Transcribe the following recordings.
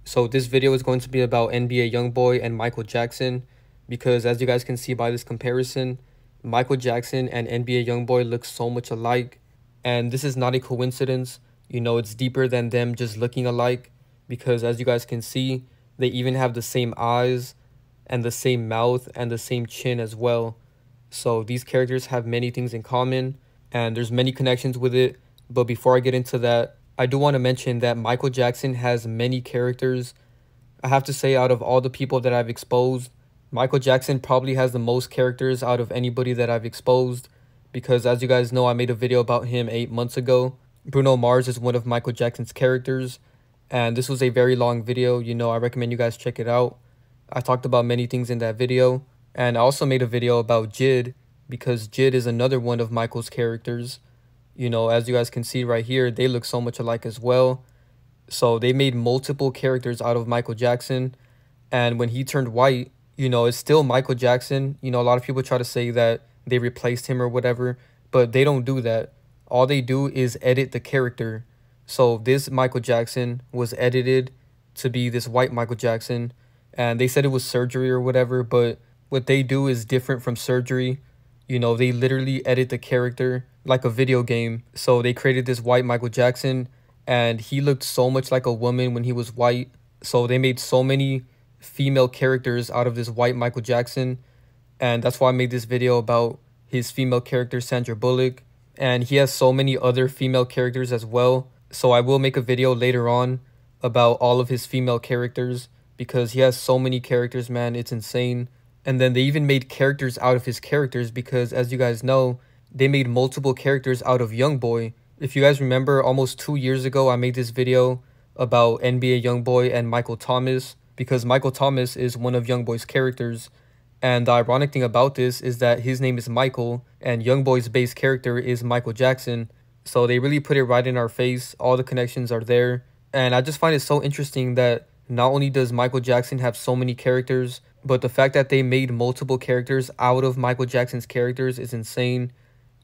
So this video is going to be about NBA Youngboy and Michael Jackson, because as you guys can see by this comparison, Michael Jackson and NBA Youngboy look so much alike, and this is not a coincidence. You know, it's deeper than them just looking alike, because as you guys can see, they even have the same eyes and the same mouth and the same chin as well. So these characters have many things in common, and there's many connections with it. But before I get into that, I do want to mention that Michael Jackson has many characters. I have to say, out of all the people that I've exposed, Michael Jackson probably has the most characters out of anybody that I've exposed, because as you guys know, I made a video about him 8 months ago. Bruno Mars is one of Michael Jackson's characters, and this was a very long video. You know, I recommend you guys check it out. I talked about many things in that video, and I also made a video about Jid, because Jid is another one of Michael's characters. You know, as you guys can see right here, they look so much alike as well. So they made multiple characters out of Michael Jackson, and when he turned white, you know, it's still Michael Jackson. You know, a lot of people try to say that they replaced him or whatever, but they don't do that. All they do is edit the character. So this Michael Jackson was edited to be this white Michael Jackson, and they said it was surgery or whatever, but what they do is different from surgery. You know, they literally edit the character like a video game. So they created this white Michael Jackson, and he looked so much like a woman when he was white. So they made so many female characters out of this white Michael Jackson, and that's why I made this video about his female character, Sandra Bullock. And he has so many other female characters as well. So I will make a video later on about all of his female characters, because he has so many characters, man. It's insane. And then they even made characters out of his characters, because as you guys know, they made multiple characters out of Youngboy. If you guys remember, almost 2 years ago, I made this video about NBA Youngboy and Michael Thomas, because Michael Thomas is one of Youngboy's characters. And the ironic thing about this is that his name is Michael, and Youngboy's base character is Michael Jackson. So they really put it right in our face. All the connections are there. And I just find it so interesting that not only does Michael Jackson have so many characters, but the fact that they made multiple characters out of Michael Jackson's characters is insane.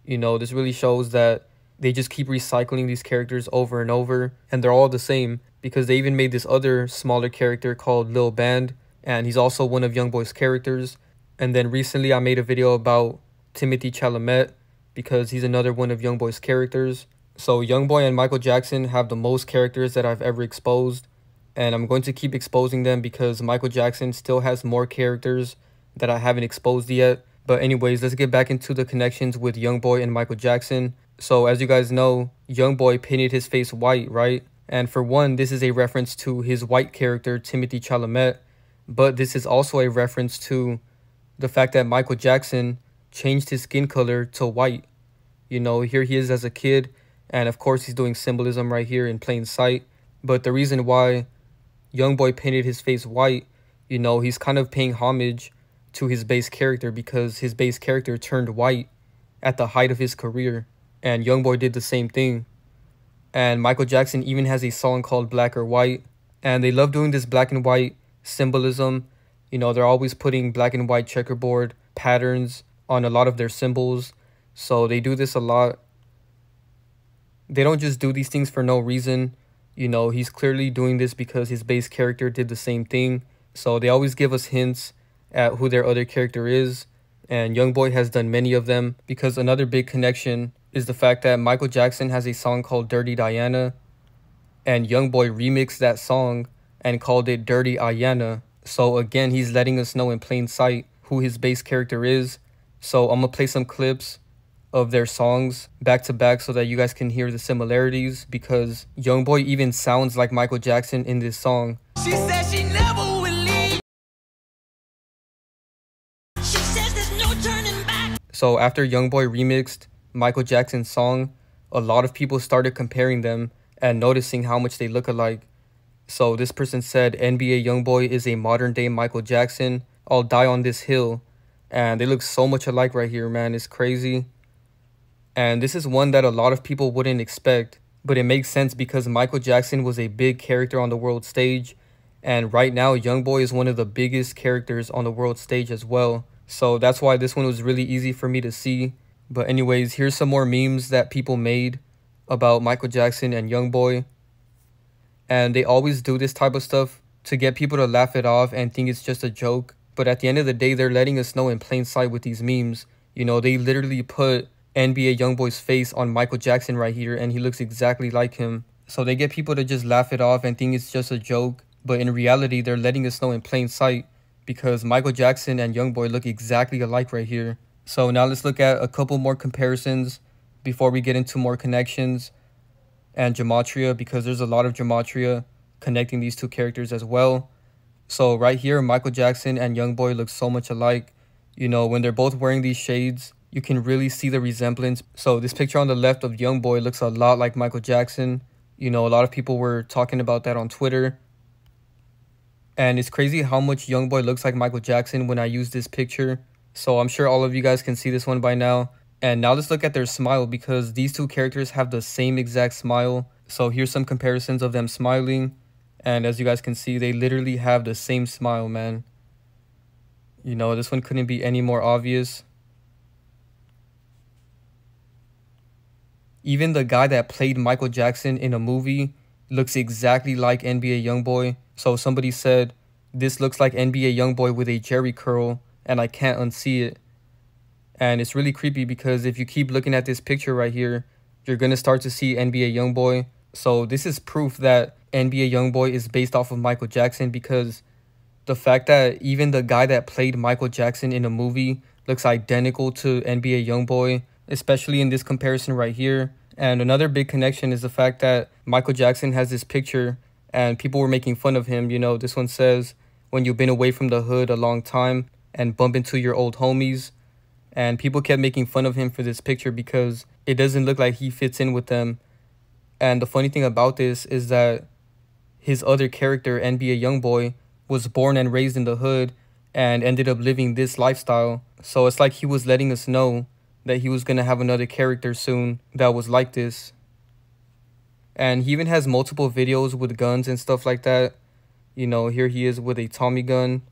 You know, this really shows that they just keep recycling these characters over and over, and they're all the same, because they even made this other smaller character called Lil Band, and he's also one of Youngboy's characters. And then recently I made a video about Timothée Chalamet, because he's another one of Youngboy's characters. So Youngboy and Michael Jackson have the most characters that I've ever exposed, and I'm going to keep exposing them because Michael Jackson still has more characters that I haven't exposed yet. But anyways, let's get back into the connections with Youngboy and Michael Jackson. So as you guys know, Youngboy painted his face white, right? And for one, this is a reference to his white character, Timothée Chalamet. But this is also a reference to the fact that Michael Jackson changed his skin color to white. You know, here he is as a kid, and of course he's doing symbolism right here in plain sight. But the reason why Youngboy painted his face white, you know, he's kind of paying homage to his base character, because his base character turned white at the height of his career, and Youngboy did the same thing. And Michael Jackson even has a song called Black or White, and they love doing this black and white symbolism. You know, they're always putting black and white checkerboard patterns on a lot of their symbols. So they do this a lot. They don't just do these things for no reason. You know, he's clearly doing this because his base character did the same thing. So they always give us hints at who their other character is. And Youngboy has done many of them, because another big connection is the fact that Michael Jackson has a song called Dirty Diana, and Youngboy remixed that song and called it Dirty Ayana. So again, he's letting us know in plain sight who his base character is. So I'm going to play some clips of their songs back to back so that you guys can hear the similarities, because Youngboy even sounds like Michael Jackson in this song. She said she never will leave. She says there's no turning back. So after Youngboy remixed Michael Jackson's song, a lot of people started comparing them and noticing how much they look alike. So this person said NBA Youngboy is a modern day Michael Jackson. I'll die on this hill. And they look so much alike right here, man. It's crazy. And this is one that a lot of people wouldn't expect, but it makes sense because Michael Jackson was a big character on the world stage, and right now Youngboy is one of the biggest characters on the world stage as well. So that's why this one was really easy for me to see. But anyways, here's some more memes that people made about Michael Jackson and Youngboy. And they always do this type of stuff to get people to laugh it off and think it's just a joke. But at the end of the day, they're letting us know in plain sight with these memes. You know, they literally put NBA Youngboy's face on Michael Jackson right here, and he looks exactly like him. So they get people to just laugh it off and think it's just a joke. But in reality, they're letting us know in plain sight because Michael Jackson and Youngboy look exactly alike right here. So now let's look at a couple more comparisons before we get into more connections and gematria, because there's a lot of gematria connecting these two characters as well. So right here, Michael Jackson and Youngboy look so much alike. You know, when they're both wearing these shades, you can really see the resemblance. So this picture on the left of Youngboy looks a lot like Michael Jackson. You know, a lot of people were talking about that on Twitter. And it's crazy how much Youngboy looks like Michael Jackson when I use this picture. So I'm sure all of you guys can see this one by now. And now let's look at their smile, because these two characters have the same exact smile. So here's some comparisons of them smiling. And as you guys can see, they literally have the same smile, man. You know, this one couldn't be any more obvious. Even the guy that played Michael Jackson in a movie looks exactly like NBA Youngboy. So somebody said, this looks like NBA Youngboy with a jerry curl, and I can't unsee it. And it's really creepy because if you keep looking at this picture right here, you're going to start to see NBA Youngboy. So this is proof that NBA Youngboy is based off of Michael Jackson, because the fact that even the guy that played Michael Jackson in a movie looks identical to NBA Youngboy, especially in this comparison right here. And another big connection is the fact that Michael Jackson has this picture and people were making fun of him. You know, this one says, when you've been away from the hood a long time and bump into your old homies. And people kept making fun of him for this picture because it doesn't look like he fits in with them. And the funny thing about this is that his other character, NBA Youngboy, was born and raised in the hood and ended up living this lifestyle. So it's like he was letting us know that he was going to have another character soon that was like this. And he even has multiple videos with guns and stuff like that. You know, here he is with a Tommy gun.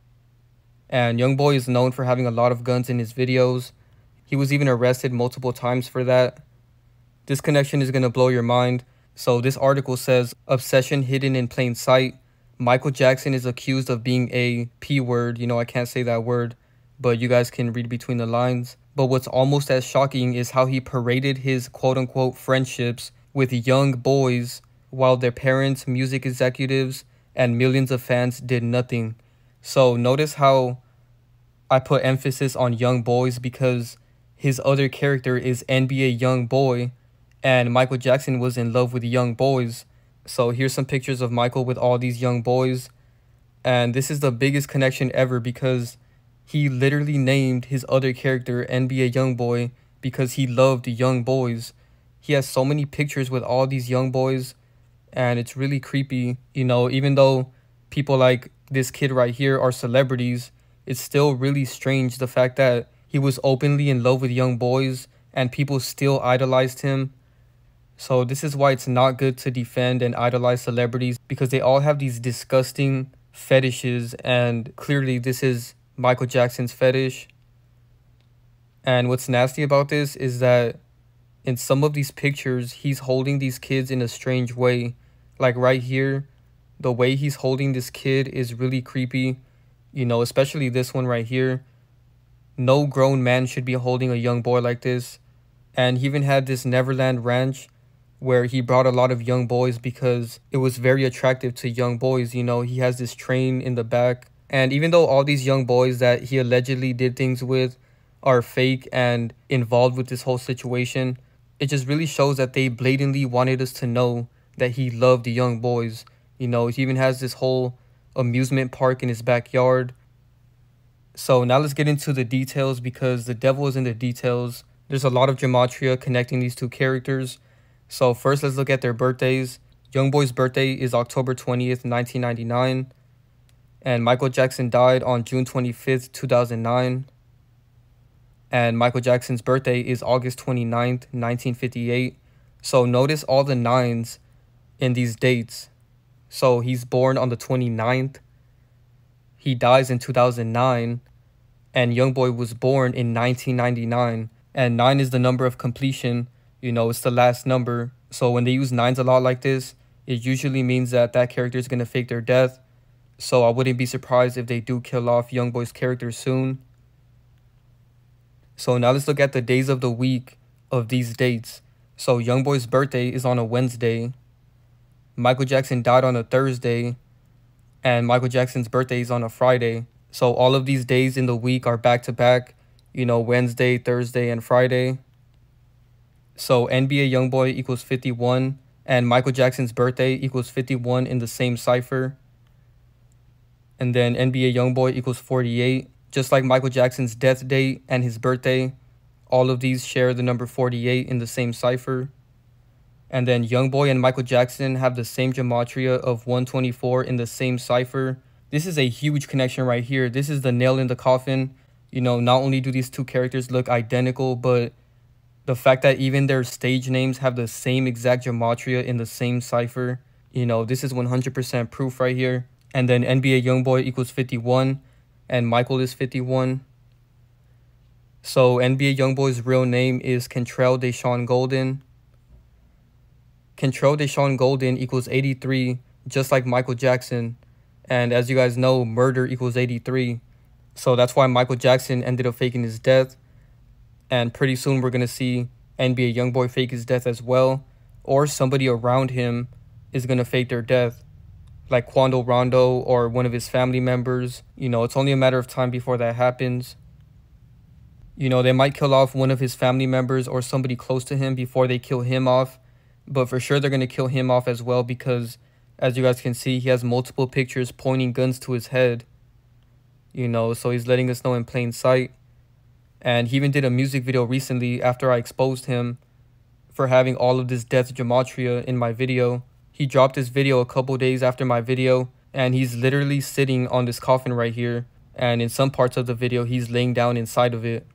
And Youngboy is known for having a lot of guns in his videos. He was even arrested multiple times for that. This connection is going to blow your mind. So this article says, obsession hidden in plain sight. Michael Jackson is accused of being a P word. You know, I can't say that word, but you guys can read between the lines. But what's almost as shocking is how he paraded his quote-unquote friendships with young boys while their parents, music executives, and millions of fans did nothing. So notice how I put emphasis on young boys, because his other character is NBA Youngboy, and Michael Jackson was in love with young boys. So here's some pictures of Michael with all these young boys. And this is the biggest connection ever, because he literally named his other character NBA Youngboy because he loved young boys. He has so many pictures with all these young boys, and it's really creepy. You know, even though people like this kid right here are celebrities, it's still really strange the fact that he was openly in love with young boys and people still idolized him. So this is why it's not good to defend and idolize celebrities, because they all have these disgusting fetishes, and clearly this is Michael Jackson's fetish. And what's nasty about this is that in some of these pictures, he's holding these kids in a strange way. Like right here, the way he's holding this kid is really creepy. You know, especially this one right here. No grown man should be holding a young boy like this. And he even had this Neverland Ranch where he brought a lot of young boys because it was very attractive to young boys. You know, he has this train in the back. And even though all these young boys that he allegedly did things with are fake and involved with this whole situation, it just really shows that they blatantly wanted us to know that he loved the young boys. You know, he even has this whole amusement park in his backyard. So now let's get into the details, because the devil is in the details. There's a lot of gematria connecting these two characters. So first, let's look at their birthdays. Youngboy's birthday is October 20th, 1999. And Michael Jackson died on June 25th, 2009. And Michael Jackson's birthday is August 29th, 1958. So notice all the nines in these dates. So he's born on the 29th. He dies in 2009. And Youngboy was born in 1999. And 9 is the number of completion. You know, it's the last number. So when they use 9s a lot like this, it usually means that that character is going to fake their death. so I wouldn't be surprised if they do kill off Youngboy's character soon. So now let's look at the days of the week of these dates. So Youngboy's birthday is on a Wednesday. Michael Jackson died on a Thursday. And Michael Jackson's birthday is on a Friday. So all of these days in the week are back to back. You know, Wednesday, Thursday, and Friday. So NBA Youngboy equals 51. And Michael Jackson's birthday equals 51 in the same cipher. And then NBA Youngboy equals 48. Just like Michael Jackson's death date and his birthday, all of these share the number 48 in the same cipher. And then Youngboy and Michael Jackson have the same gematria of 124 in the same cipher. This is a huge connection right here. This is the nail in the coffin. You know, not only do these two characters look identical, but the fact that even their stage names have the same exact gematria in the same cipher, you know, this is 100% proof right here. And then NBA Youngboy equals 51, and Michael is 51. So NBA Youngboy's real name is Kentrell Deshaun Golden. Kentrell Deshaun Golden equals 83, just like Michael Jackson. And as you guys know, murder equals 83. So that's why Michael Jackson ended up faking his death. And pretty soon we're going to see NBA Youngboy fake his death as well. Or somebody around him is going to fake their death. Like Quando, Rondo, or one of his family members. You know, it's only a matter of time before that happens. You know, they might kill off one of his family members or somebody close to him before they kill him off. But for sure they're going to kill him off as well because, as you guys can see, he has multiple pictures pointing guns to his head. You know, so he's letting us know in plain sight. And he even did a music video recently after I exposed him for having all of this death gematria in my video. He dropped this video a couple days after my video, and he's literally sitting on this coffin right here. And in some parts of the video, he's laying down inside of it.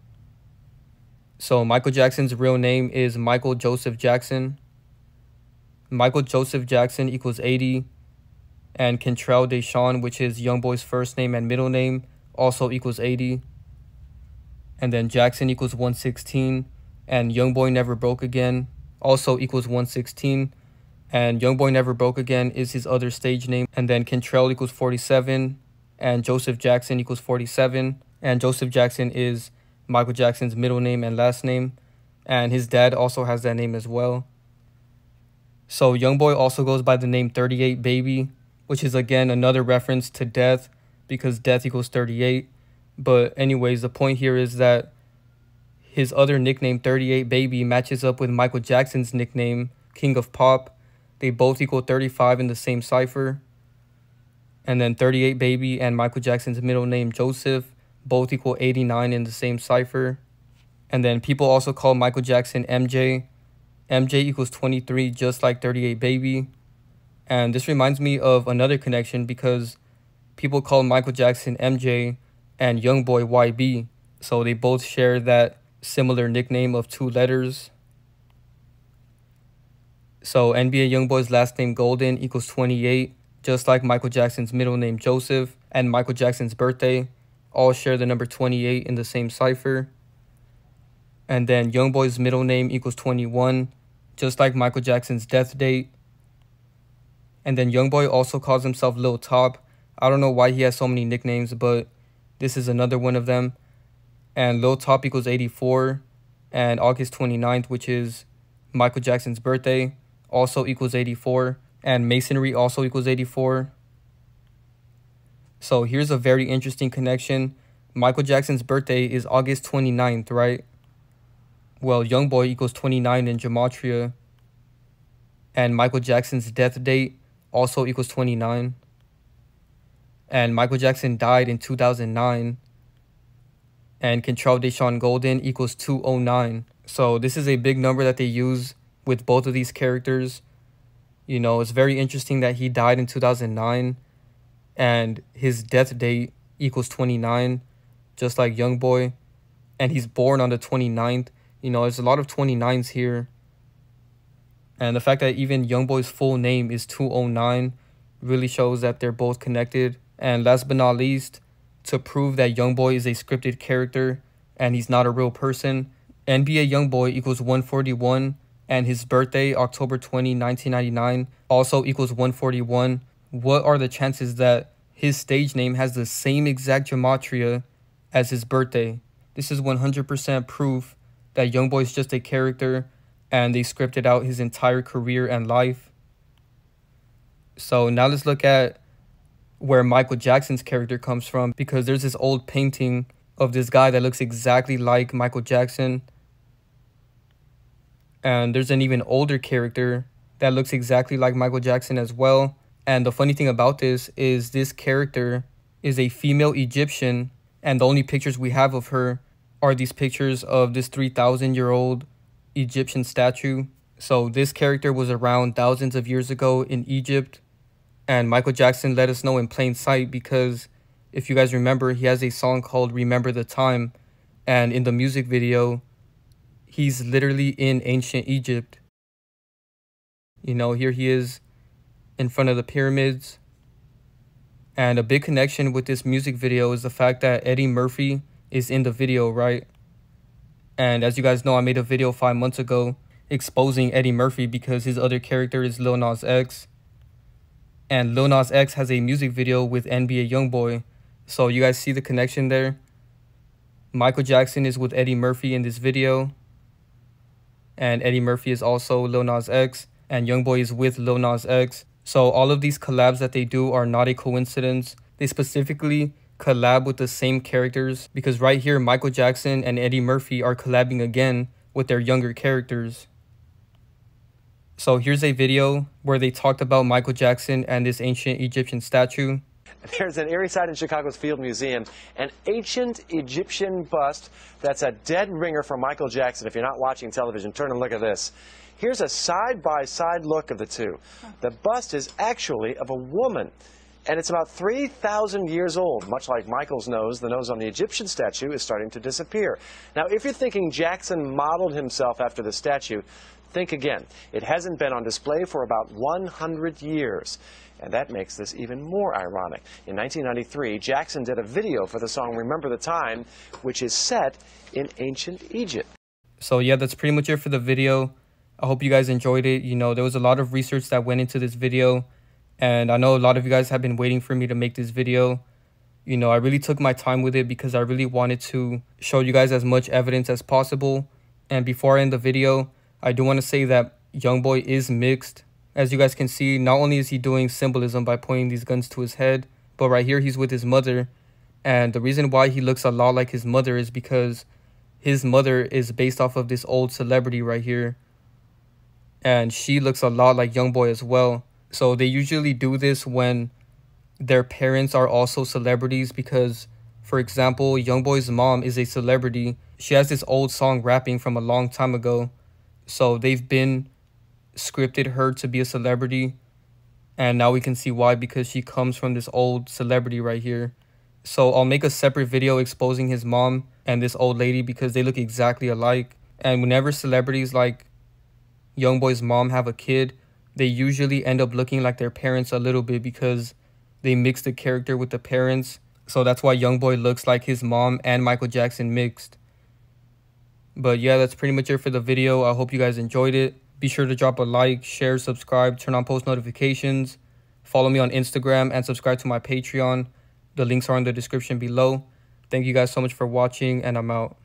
So Michael Jackson's real name is Michael Joseph Jackson. Michael Joseph Jackson equals 80. And Kentrell Deshaun, which is Youngboy's first name and middle name, also equals 80. And then Jackson equals 116. And Youngboy Never Broke Again also equals 116. And Youngboy Never Broke Again is his other stage name. And then Kentrell equals 47. And Joseph Jackson equals 47. And Joseph Jackson is Michael Jackson's middle name and last name. And his dad also has that name as well. So Youngboy also goes by the name 38 Baby, which is again another reference to death because death equals 38. But anyways, the point here is that his other nickname 38 Baby matches up with Michael Jackson's nickname King of Pop. They both equal 35 in the same cipher. And then 38 Baby and Michael Jackson's middle name Joseph both equal 89 in the same cipher. And then people also call Michael Jackson MJ. MJ equals 23, just like 38 Baby. And this reminds me of another connection because people call Michael Jackson MJ and Youngboy YB. So they both share that similar nickname of 2 letters. So NBA Youngboy's last name Golden equals 28, just like Michael Jackson's middle name Joseph and Michael Jackson's birthday. All share the number 28 in the same cipher. And then Youngboy's middle name equals 21, just like Michael Jackson's death date. And then Youngboy also calls himself Lil Top. I don't know why he has so many nicknames, but this is another one of them. And Lil Top equals 84. And August 29th, which is Michael Jackson's birthday, also equals 84. And Masonry also equals 84. So here's a very interesting connection. Michael Jackson's birthday is August 29th, right? Well, Youngboy equals 29 in gematria. And Michael Jackson's death date also equals 29. And Michael Jackson died in 2009. And Kentrell Deshaun Golden equals 209. So this is a big number that they use with both of these characters. You know, it's very interesting that he died in 2009. And his death date equals 29, just like Youngboy. And he's born on the 29th. You know, there's a lot of 29s here. And the fact that even Youngboy's full name is 209 really shows that they're both connected. And last but not least, to prove that Youngboy is a scripted character and he's not a real person, NBA Youngboy equals 141. And his birthday, October 20, 1999, also equals 141. What are the chances that his stage name has the same exact gematria as his birthday. This is 100% proof that Youngboy is just a character and they scripted out his entire career and life. So now let's look at where Michael Jackson's character comes from, because there's this old painting of this guy that looks exactly like Michael Jackson. And there's an even older character that looks exactly like Michael Jackson as well. And the funny thing about this is this character is a female Egyptian, and the only pictures we have of her are these pictures of this 3,000-year-old Egyptian statue. So this character was around thousands of years ago in Egypt, and Michael Jackson let us know in plain sight, because if you guys remember, he has a song called Remember the Time, and in the music video, he's literally in ancient Egypt. You know, here he is in front of the pyramids. And a big connection with this music video is the fact that Eddie Murphy is in the video, right? And as you guys know, I made a video 5 months ago exposing Eddie Murphy because his other character is Lil Nas X. And Lil Nas X has a music video with NBA Youngboy. So you guys see the connection there? Michael Jackson is with Eddie Murphy in this video. And Eddie Murphy is also Lil Nas X. And Youngboy is with Lil Nas X. So all of these collabs that they do are not a coincidence. They specifically collab with the same characters, because right here Michael Jackson and Eddie Murphy are collabing again with their younger characters. So here's a video where they talked about Michael Jackson and this ancient Egyptian statue. There's an Erie site in Chicago's Field Museum, an ancient Egyptian bust that's a dead ringer for Michael Jackson. If you're not watching television, turn and look at this. Here's a side-by-side look of the two. The bust is actually of a woman, and it's about 3,000 years old. Much like Michael's nose, the nose on the Egyptian statue is starting to disappear. Now, if you're thinking Jackson modeled himself after the statue, think again. It hasn't been on display for about 100 years. And that makes this even more ironic. In 1993, Jackson did a video for the song Remember the Time, which is set in ancient Egypt. So yeah, that's pretty much it for the video. I hope you guys enjoyed it. You know, there was a lot of research that went into this video, and I know a lot of you guys have been waiting for me to make this video. You know, I really took my time with it because I really wanted to show you guys as much evidence as possible. And before I end the video, I do want to say that Youngboy is mixed. As you guys can see, not only is he doing symbolism by pointing these guns to his head, but right here he's with his mother. And the reason why he looks a lot like his mother is because his mother is based off of this old celebrity right here. And she looks a lot like Youngboy as well. So they usually do this when their parents are also celebrities, because, for example, Youngboy's mom is a celebrity. She has this old song rapping from a long time ago. So they've been scripted her to be a celebrity. And now we can see why, because she comes from this old celebrity right here. So I'll make a separate video exposing his mom and this old lady because they look exactly alike. And whenever celebrities like Youngboy's mom have a kid, they usually end up looking like their parents a little bit because they mix the character with the parents. So that's why Youngboy looks like his mom and Michael Jackson mixed. But yeah, that's pretty much it for the video. I hope you guys enjoyed it. Be sure to drop a like, share, subscribe, turn on post notifications. Follow me on Instagram and subscribe to my Patreon. The links are in the description below. Thank you guys so much for watching, and I'm out.